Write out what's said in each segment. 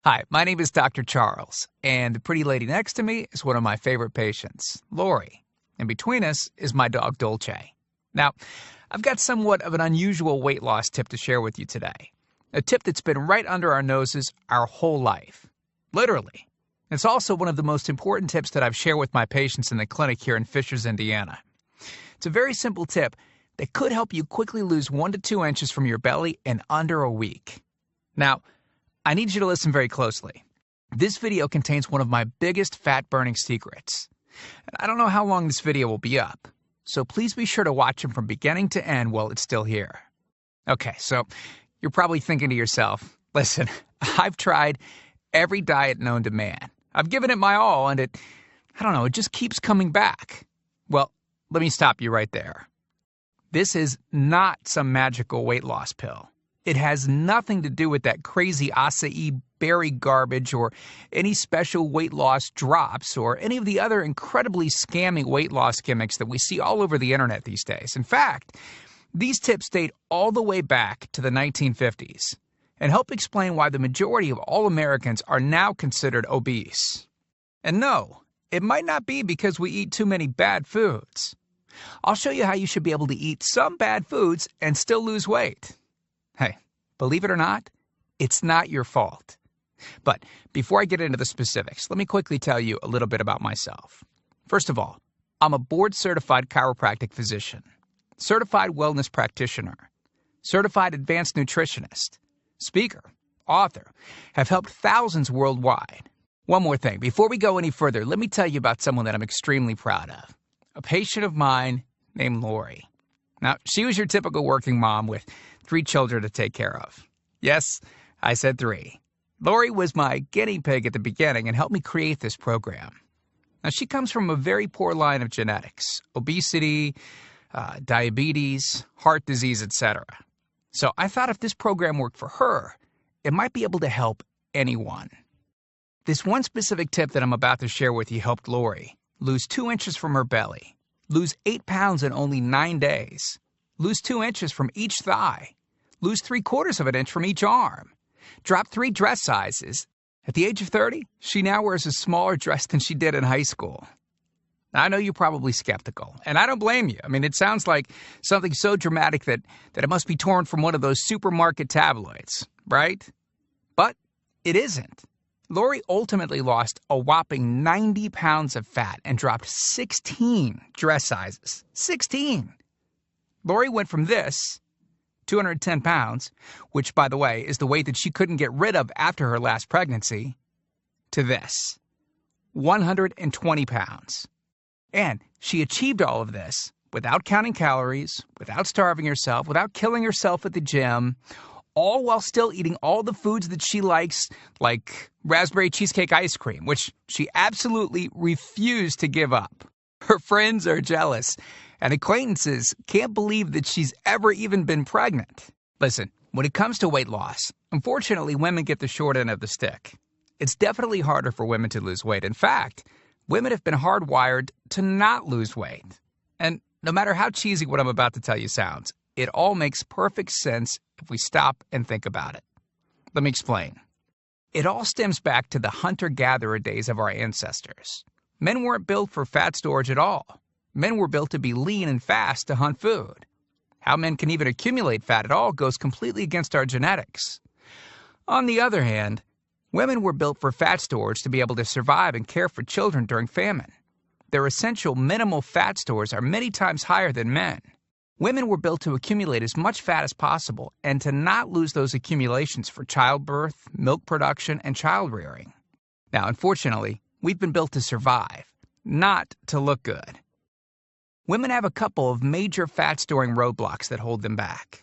Hi, my name is Dr. Charles, and the pretty lady next to me is one of my favorite patients, Lori. And between us is my dog, Dolce. Now, I've got somewhat of an unusual weight loss tip to share with you today. A tip that's been right under our noses our whole life. Literally. It's also one of the most important tips that I've shared with my patients in the clinic here in Fishers, Indiana. It's a very simple tip that could help you quickly lose 1 to 2 inches from your belly in under a week. Now, I need you to listen very closely. This video contains one of my biggest fat-burning secrets. And I don't know how long this video will be up, so please be sure to watch it from beginning to end while it's still here. Okay, so you're probably thinking to yourself, listen, I've tried every diet known to man. I've given it my all, and it just keeps coming back. Well, let me stop you right there. This is not some magical weight loss pill. It has nothing to do with that crazy acai berry garbage or any special weight loss drops or any of the other incredibly scammy weight loss gimmicks that we see all over the internet these days. In fact, these tips date all the way back to the 1950s and help explain why the majority of all Americans are now considered obese. And no, it might not be because we eat too many bad foods. I'll show you how you should be able to eat some bad foods and still lose weight. Hey, believe it or not, it's not your fault. But before I get into the specifics, let me quickly tell you a little bit about myself. First of all, I'm a board-certified chiropractic physician, certified wellness practitioner, certified advanced nutritionist, speaker, author, have helped thousands worldwide. One more thing, before we go any further, let me tell you about someone that I'm extremely proud of, a patient of mine named Lori. Now, she was your typical working mom with 3 children to take care of. Yes, I said 3. Lori was my guinea pig at the beginning and helped me create this program. Now, she comes from a very poor line of genetics, obesity, diabetes, heart disease, etc. So I thought if this program worked for her, it might be able to help anyone. This one specific tip that I'm about to share with you helped Lori lose 2 inches from her belly, lose 8 pounds in only 9 days, lose 2 inches from each thigh, lose 3/4 of an inch from each arm, drop 3 dress sizes. At the age of 30, she now wears a smaller dress than she did in high school. Now, I know you're probably skeptical, and I don't blame you. I mean, it sounds like something so dramatic that it must be torn from one of those supermarket tabloids, right? But it isn't. Lori ultimately lost a whopping 90 pounds of fat and dropped 16 dress sizes. 16! Lori went from this, 210 pounds, which, by the way, is the weight that she couldn't get rid of after her last pregnancy, to this, 120 pounds. And she achieved all of this without counting calories, without starving herself, without killing herself at the gym, all while still eating all the foods that she likes, like raspberry cheesecake ice cream, which she absolutely refused to give up. Her friends are jealous, and acquaintances can't believe that she's ever even been pregnant. Listen, when it comes to weight loss, unfortunately, women get the short end of the stick. It's definitely harder for women to lose weight. In fact, women have been hardwired to not lose weight. And no matter how cheesy what I'm about to tell you sounds, it all makes perfect sense if we stop and think about it. Let me explain. It all stems back to the hunter-gatherer days of our ancestors. Men weren't built for fat storage at all. Men were built to be lean and fast to hunt food. How men can even accumulate fat at all goes completely against our genetics. On the other hand, women were built for fat storage to be able to survive and care for children during famine. Their essential minimal fat stores are many times higher than men. Women were built to accumulate as much fat as possible and to not lose those accumulations for childbirth, milk production, and child rearing. Now, unfortunately, we've been built to survive, not to look good. Women have a couple of major fat-storing roadblocks that hold them back.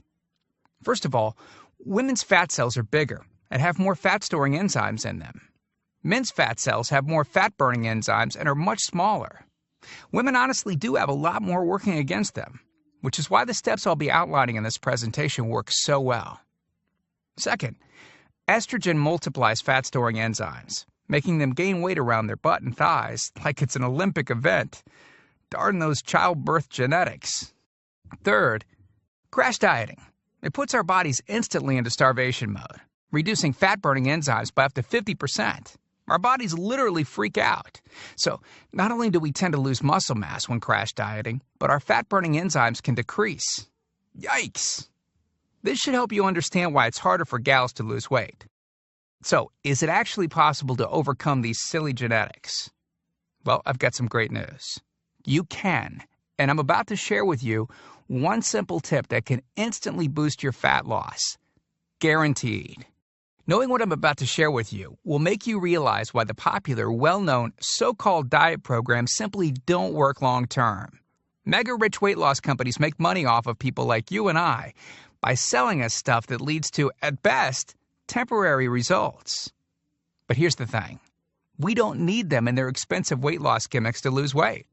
First of all, women's fat cells are bigger and have more fat-storing enzymes in them. Men's fat cells have more fat-burning enzymes and are much smaller. Women honestly do have a lot more working against them, which is why the steps I'll be outlining in this presentation work so well. Second, estrogen multiplies fat-storing enzymes, making them gain weight around their butt and thighs like it's an Olympic event. Darn those childbirth genetics. Third, crash dieting. It puts our bodies instantly into starvation mode. reducing fat-burning enzymes by up to 50%. Our bodies literally freak out. So not only do we tend to lose muscle mass when crash dieting, but our fat-burning enzymes can decrease. Yikes! This should help you understand why it's harder for gals to lose weight. So, is it actually possible to overcome these silly genetics? Well, I've got some great news. You can, and I'm about to share with you one simple tip that can instantly boost your fat loss. Guaranteed. Knowing what I'm about to share with you will make you realize why the popular, well-known, so-called diet programs simply don't work long-term. Mega-rich weight loss companies make money off of people like you and I by selling us stuff that leads to, at best, temporary results. But here's the thing. We don't need them in their expensive weight loss gimmicks to lose weight.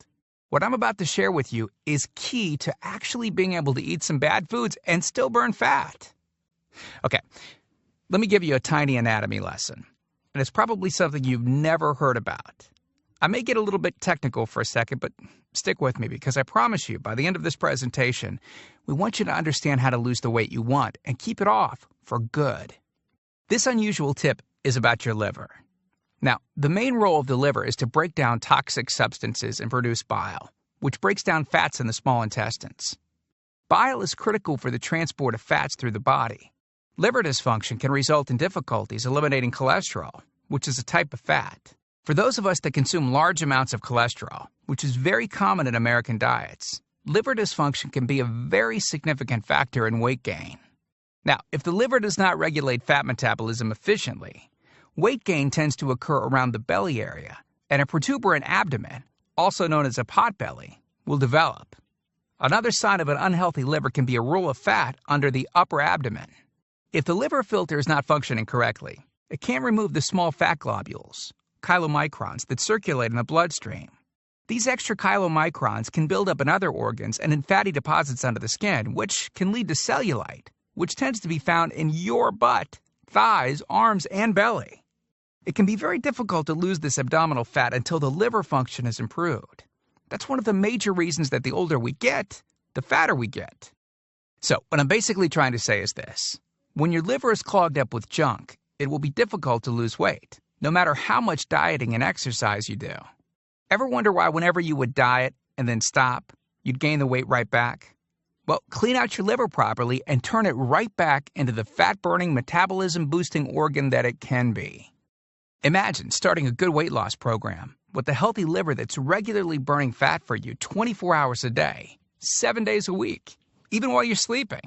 What I'm about to share with you is key to actually being able to eat some bad foods and still burn fat. Okay. Let me give you a tiny anatomy lesson, and it's probably something you've never heard about. I may get a little bit technical for a second, but stick with me because I promise you, by the end of this presentation, we want you to understand how to lose the weight you want and keep it off for good. This unusual tip is about your liver. Now, the main role of the liver is to break down toxic substances and produce bile, which breaks down fats in the small intestines. Bile is critical for the transport of fats through the body. Liver dysfunction can result in difficulties eliminating cholesterol, which is a type of fat. For those of us that consume large amounts of cholesterol, which is very common in American diets, liver dysfunction can be a very significant factor in weight gain. Now, if the liver does not regulate fat metabolism efficiently, weight gain tends to occur around the belly area, and a protuberant abdomen, also known as a potbelly, will develop. Another sign of an unhealthy liver can be a roll of fat under the upper abdomen. If the liver filter is not functioning correctly, it can't remove the small fat globules, chylomicrons, that circulate in the bloodstream. These extra chylomicrons can build up in other organs and in fatty deposits under the skin, which can lead to cellulite, which tends to be found in your butt, thighs, arms, and belly. It can be very difficult to lose this abdominal fat until the liver function is improved. That's one of the major reasons that the older we get, the fatter we get. So, what I'm basically trying to say is this. When your liver is clogged up with junk, it will be difficult to lose weight, no matter how much dieting and exercise you do. Ever wonder why whenever you would diet and then stop, you'd gain the weight right back? Well, clean out your liver properly and turn it right back into the fat-burning, metabolism-boosting organ that it can be. Imagine starting a good weight loss program with a healthy liver that's regularly burning fat for you 24 hours a day, 7 days a week, even while you're sleeping.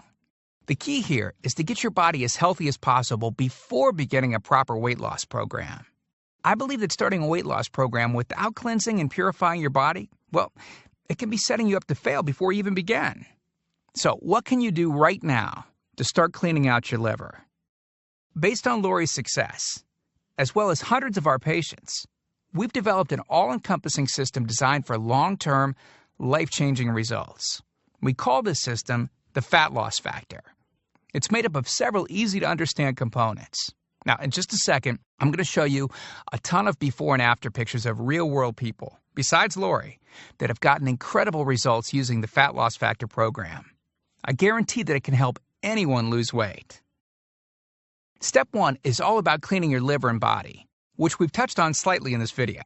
The key here is to get your body as healthy as possible before beginning a proper weight loss program. I believe that starting a weight loss program without cleansing and purifying your body, well, it can be setting you up to fail before you even begin. So, what can you do right now to start cleaning out your liver? Based on Lori's success, as well as hundreds of our patients, we've developed an all-encompassing system designed for long-term, life-changing results. We call this system the Fat Loss Factor. It's made up of several easy-to-understand components. Now, in just a second, I'm going to show you a ton of before and after pictures of real-world people, besides Lori, that have gotten incredible results using the Fat Loss Factor program. I guarantee that it can help anyone lose weight. Step 1 is all about cleaning your liver and body, which we've touched on slightly in this video.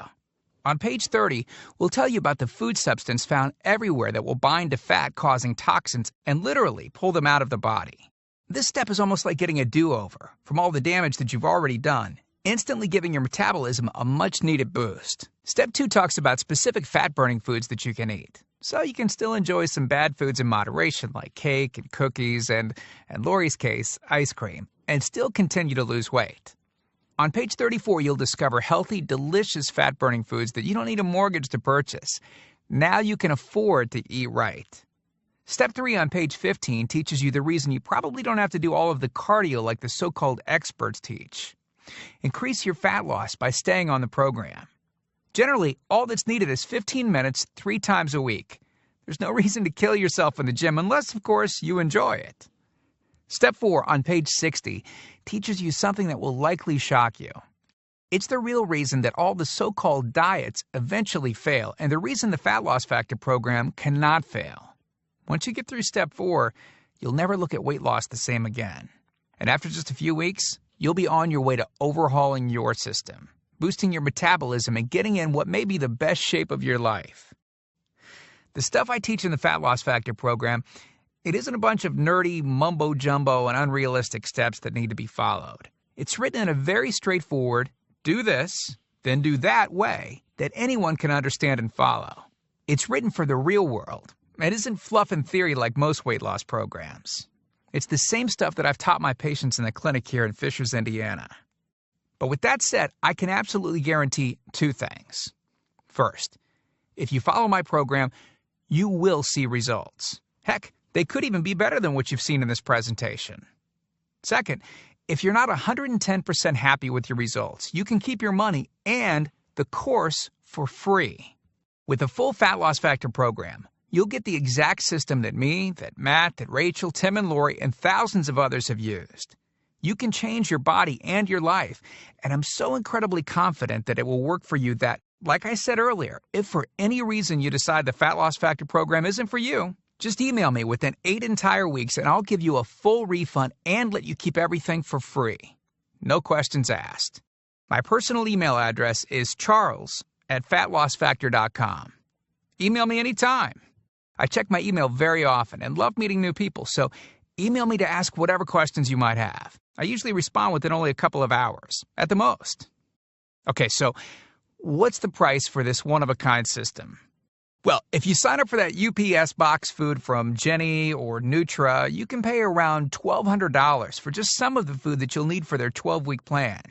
On page 30, we'll tell you about the food substance found everywhere that will bind to fat, causing toxins and literally pull them out of the body. This step is almost like getting a do-over from all the damage that you've already done, instantly giving your metabolism a much-needed boost. Step 2 talks about specific fat-burning foods that you can eat, so you can still enjoy some bad foods in moderation like cake and cookies and, in Lori's case, ice cream, and still continue to lose weight. On page 34, you'll discover healthy, delicious fat-burning foods that you don't need a mortgage to purchase. Now you can afford to eat right. Step 3 on page 15 teaches you the reason you probably don't have to do all of the cardio like the so-called experts teach. Increase your fat loss by staying on the program. Generally, all that's needed is 15 minutes 3 times a week. There's no reason to kill yourself in the gym unless, of course, you enjoy it. Step 4 on page 60 teaches you something that will likely shock you. It's the real reason that all the so-called diets eventually fail and the reason the Fat Loss Factor program cannot fail. Once you get through step 4, you'll never look at weight loss the same again. And after just a few weeks, you'll be on your way to overhauling your system, boosting your metabolism, and getting in what may be the best shape of your life. The stuff I teach in the Fat Loss Factor program, it isn't a bunch of nerdy mumbo-jumbo and unrealistic steps that need to be followed. It's written in a very straightforward, do this, then do that way that anyone can understand and follow. It's written for the real world. It isn't fluff and theory like most weight loss programs. It's the same stuff that I've taught my patients in the clinic here in Fishers, Indiana. But with that said, I can absolutely guarantee two things. First, if you follow my program, you will see results. Heck, they could even be better than what you've seen in this presentation. Second, if you're not 110% happy with your results, you can keep your money and the course for free. With the full Fat Loss Factor program, you'll get the exact system that me, that Matt, that Rachel, Tim, and Lori, and thousands of others have used. You can change your body and your life, and I'm so incredibly confident that it will work for you that, like I said earlier, if for any reason you decide the Fat Loss Factor program isn't for you, just email me within 8 entire weeks and I'll give you a full refund and let you keep everything for free. No questions asked. My personal email address is charles@fatlossfactor.com. Email me anytime. I check my email very often and love meeting new people, so email me to ask whatever questions you might have. I usually respond within only a couple of hours, at the most. Okay, so what's the price for this one-of-a-kind system? Well, if you sign up for that UPS box food from Jenny or Nutra, you can pay around $1,200 for just some of the food that you'll need for their 12-week plan.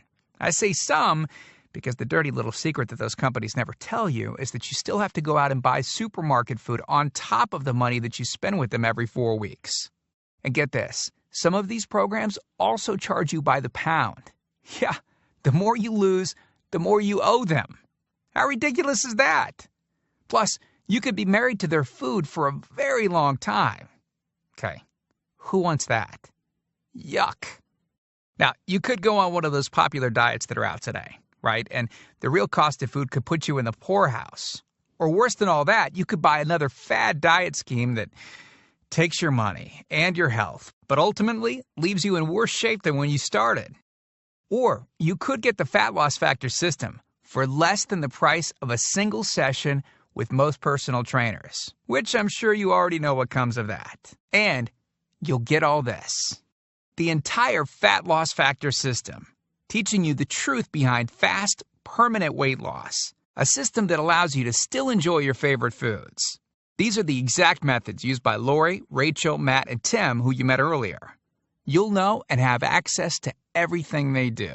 I say some because the dirty little secret that those companies never tell you is that you still have to go out and buy supermarket food on top of the money that you spend with them every 4 weeks. And get this, some of these programs also charge you by the pound. Yeah, the more you lose, the more you owe them. How ridiculous is that? Plus, you could be married to their food for a very long time. Okay, who wants that? Yuck. Now, you could go on one of those popular diets that are out today, right? And the real cost of food could put you in the poorhouse. Or worse than all that, you could buy another fad diet scheme that takes your money and your health, but ultimately leaves you in worse shape than when you started. Or you could get the Fat Loss Factor system for less than the price of a single session with most personal trainers, which I'm sure you already know what comes of that. And you'll get all this. The entire Fat Loss Factor system, teaching you the truth behind fast, permanent weight loss. A system that allows you to still enjoy your favorite foods. These are the exact methods used by Lori, Rachel, Matt, and Tim, who you met earlier. You'll know and have access to everything they do.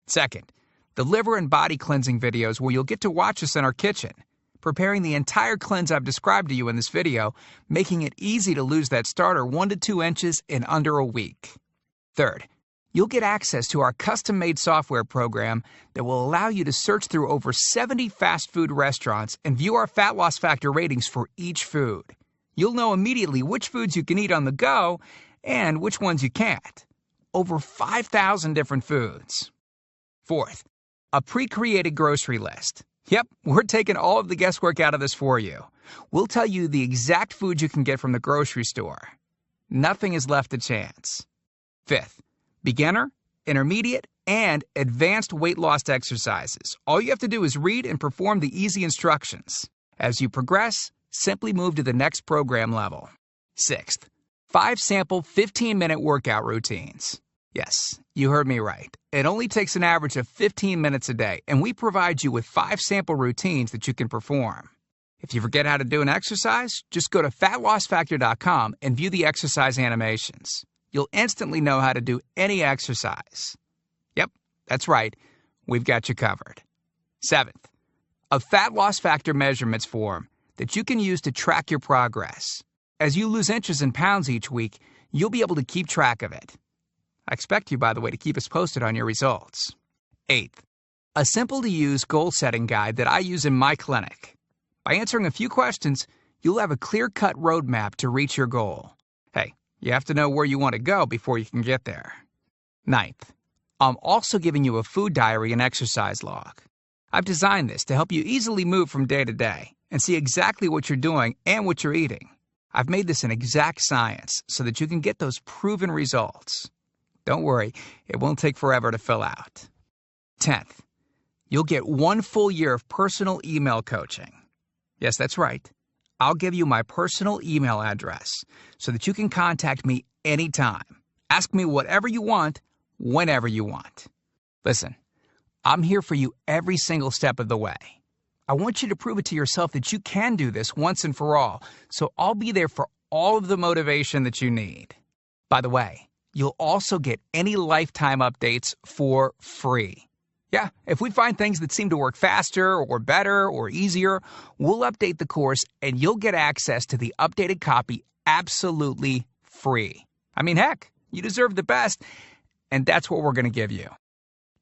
Second, the liver and body cleansing videos where you'll get to watch us in our kitchen, preparing the entire cleanse I've described to you in this video, making it easy to lose that starter 1 to 2 inches in under a week. Third, you'll get access to our custom-made software program that will allow you to search through over 70 fast food restaurants and view our Fat Loss Factor ratings for each food. You'll know immediately which foods you can eat on the go and which ones you can't. Over 5,000 different foods. Fourth, a pre-created grocery list. Yep, we're taking all of the guesswork out of this for you. We'll tell you the exact food you can get from the grocery store. Nothing is left to chance. Fifth, beginner, intermediate, and advanced weight loss exercises. All you have to do is read and perform the easy instructions. As you progress, simply move to the next program level. Sixth, 5 sample 15-minute workout routines. Yes, you heard me right. It only takes an average of 15 minutes a day, and we provide you with 5 sample routines that you can perform. If you forget how to do an exercise, just go to fatlossfactor.com and view the exercise animations. You'll instantly know how to do any exercise. Yep, that's right. We've got you covered. Seventh, a Fat Loss Factor measurements form that you can use to track your progress. As you lose inches and pounds each week, you'll be able to keep track of it. I expect you, by the way, to keep us posted on your results. Eighth, a simple-to-use goal-setting guide that I use in my clinic. By answering a few questions, you'll have a clear-cut roadmap to reach your goal. Hey, you have to know where you want to go before you can get there. Ninth, I'm also giving you a food diary and exercise log. I've designed this to help you easily move from day to day and see exactly what you're doing and what you're eating. I've made this an exact science so that you can get those proven results. Don't worry, it won't take forever to fill out. 10th, you'll get 1 full year of personal email coaching. Yes, that's right. I'll give you my personal email address so that you can contact me anytime. Ask me whatever you want, whenever you want. Listen, I'm here for you every single step of the way. I want you to prove it to yourself that you can do this once and for all, so I'll be there for all of the motivation that you need. By the way, you'll also get any lifetime updates for free. Yeah, if we find things that seem to work faster or better or easier, we'll update the course and you'll get access to the updated copy absolutely free. I mean, heck, you deserve the best, and that's what we're going to give you.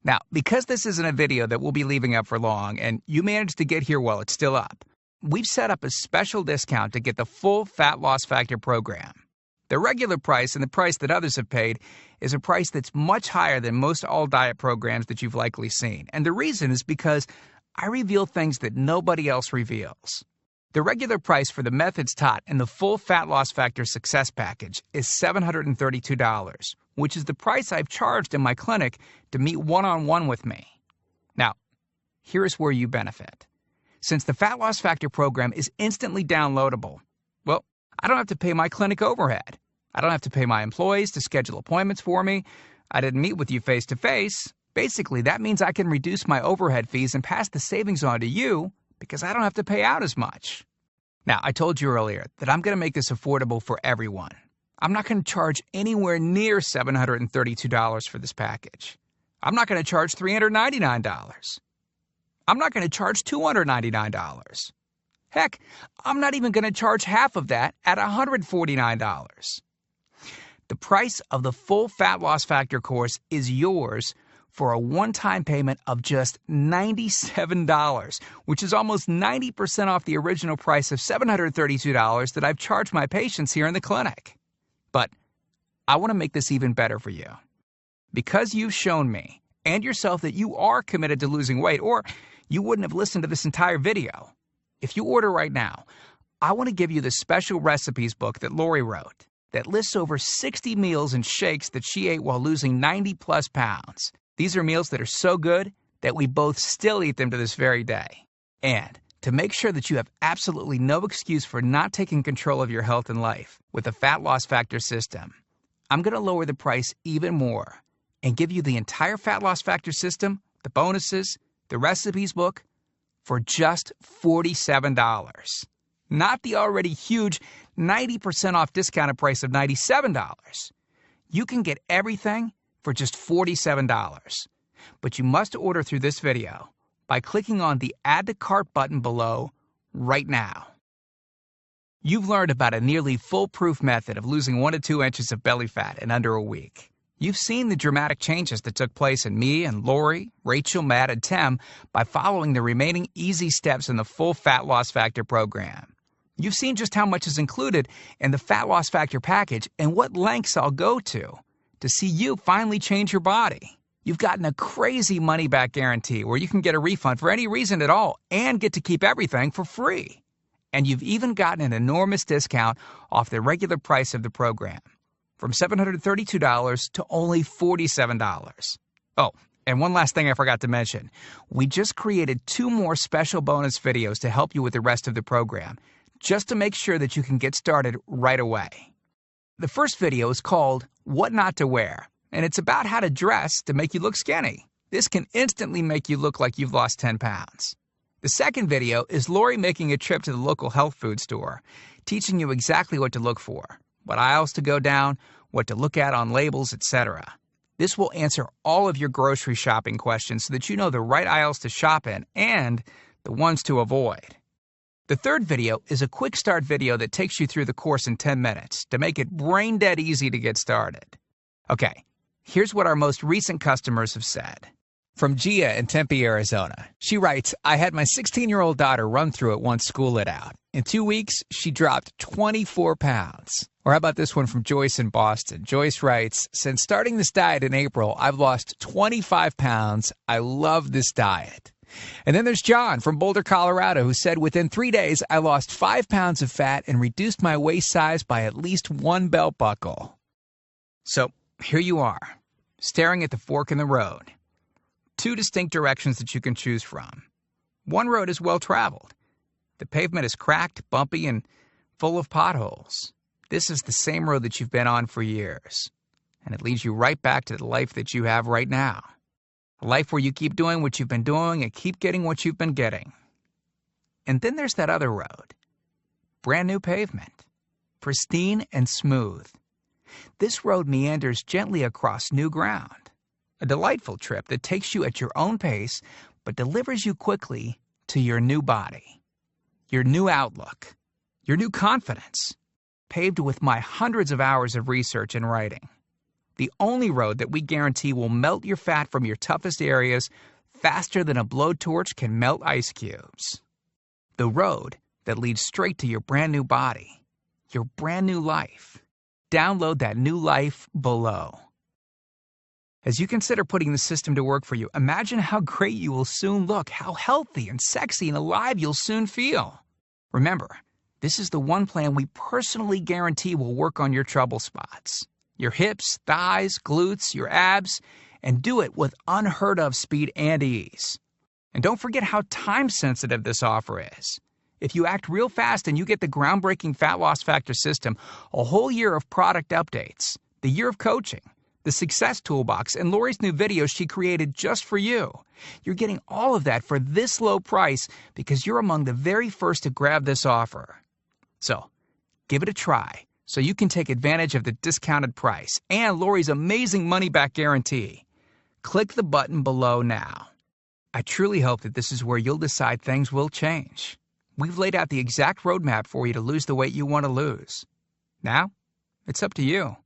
Now, because this isn't a video that we'll be leaving up for long, and you managed to get here while it's still up, we've set up a special discount to get the full Fat Loss Factor program. The regular price and the price that others have paid is a price that's much higher than most all-diet programs that you've likely seen. And the reason is because I reveal things that nobody else reveals. The regular price for the methods taught in the full Fat Loss Factor Success Package is $732, which is the price I've charged in my clinic to meet one-on-one with me. Now, here's where you benefit. Since the Fat Loss Factor program is instantly downloadable, well, I don't have to pay my clinic overhead. I don't have to pay my employees to schedule appointments for me. I didn't meet with you face-to-face. Basically, that means I can reduce my overhead fees and pass the savings on to you because I don't have to pay out as much. Now, I told you earlier that I'm going to make this affordable for everyone. I'm not going to charge anywhere near $732 for this package. I'm not going to charge $399. I'm not going to charge $299. Heck, I'm not even going to charge half of that at $149. The price of the full Fat Loss Factor course is yours for a one-time payment of just $97, which is almost 90% off the original price of $732 that I've charged my patients here in the clinic. But I want to make this even better for you. Because you've shown me and yourself that you are committed to losing weight, or you wouldn't have listened to this entire video. If you order right now, I want to give you the special recipes book that Lori wrote that lists over 60 meals and shakes that she ate while losing 90-plus pounds. These are meals that are so good that we both still eat them to this very day. And to make sure that you have absolutely no excuse for not taking control of your health and life with the Fat Loss Factor system, I'm going to lower the price even more and give you the entire Fat Loss Factor system, the bonuses, the recipes book, for just $47. Not the already huge 90% off discounted price of $97. You can get everything for just $47. But you must order through this video by clicking on the Add to Cart button below right now. You've learned about a nearly foolproof method of losing 1 to 2 inches of belly fat in under a week. You've seen the dramatic changes that took place in me and Lori, Rachel, Matt, and Tim by following the remaining easy steps in the full Fat Loss Factor program. You've seen just how much is included in the Fat Loss Factor package and what lengths I'll go to see you finally change your body. You've gotten a crazy money-back guarantee where you can get a refund for any reason at all and get to keep everything for free. And you've even gotten an enormous discount off the regular price of the program, from $732 to only $47. Oh, and one last thing I forgot to mention. We just created 2 more special bonus videos to help you with the rest of the program, just to make sure that you can get started right away. The first video is called What Not to Wear, and it's about how to dress to make you look skinny. This can instantly make you look like you've lost 10 pounds. The second video is Lori making a trip to the local health food store, teaching you exactly what to look for, what aisles to go down, what to look at on labels, etc. This will answer all of your grocery shopping questions so that you know the right aisles to shop in and the ones to avoid. The third video is a quick start video that takes you through the course in 10 minutes to make it brain dead easy to get started. Okay, here's what our most recent customers have said. From Gia in Tempe, Arizona. She writes, I had my 16-year-old daughter run through it once school lit out. In 2 weeks, she dropped 24 pounds. Or how about this one from Joyce in Boston? Joyce writes, since starting this diet in April, I've lost 25 pounds. I love this diet. And then there's John from Boulder, Colorado, who said, within 3 days, I lost 5 pounds of fat and reduced my waist size by at least 1 belt buckle. So here you are. staring at the fork in the road. Two distinct directions that you can choose from. One road is well-traveled. The pavement is cracked, bumpy, and full of potholes. This is the same road that you've been on for years. And it leads you right back to the life that you have right now. A life where you keep doing what you've been doing and keep getting what you've been getting. And then there's that other road. Brand new pavement. Pristine and smooth. This road meanders gently across new ground. A delightful trip that takes you at your own pace, but delivers you quickly to your new body, your new outlook, your new confidence, paved with my hundreds of hours of research and writing. The only road that we guarantee will melt your fat from your toughest areas faster than a blowtorch can melt ice cubes. The road that leads straight to your brand new body, your brand new life. Download that new life below. As you consider putting the system to work for you, imagine how great you will soon look, how healthy and sexy and alive you'll soon feel. Remember, this is the one plan we personally guarantee will work on your trouble spots. Your hips, thighs, glutes, your abs, and do it with unheard of speed and ease. And don't forget how time-sensitive this offer is. If you act real fast and you get the groundbreaking Fat Loss Factor system, a whole year of product updates, the year of coaching, the Success Toolbox, and Lori's new videos she created just for you. You're getting all of that for this low price because you're among the very first to grab this offer. So, give it a try so you can take advantage of the discounted price and Lori's amazing money-back guarantee. Click the button below now. I truly hope that this is where you'll decide things will change. We've laid out the exact roadmap for you to lose the weight you want to lose. Now, it's up to you.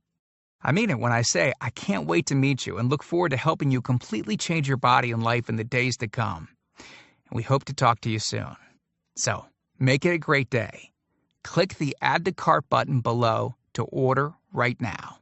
I mean it when I say I can't wait to meet you and look forward to helping you completely change your body and life in the days to come. And we hope to talk to you soon. So, make it a great day. Click the Add to Cart button below to order right now.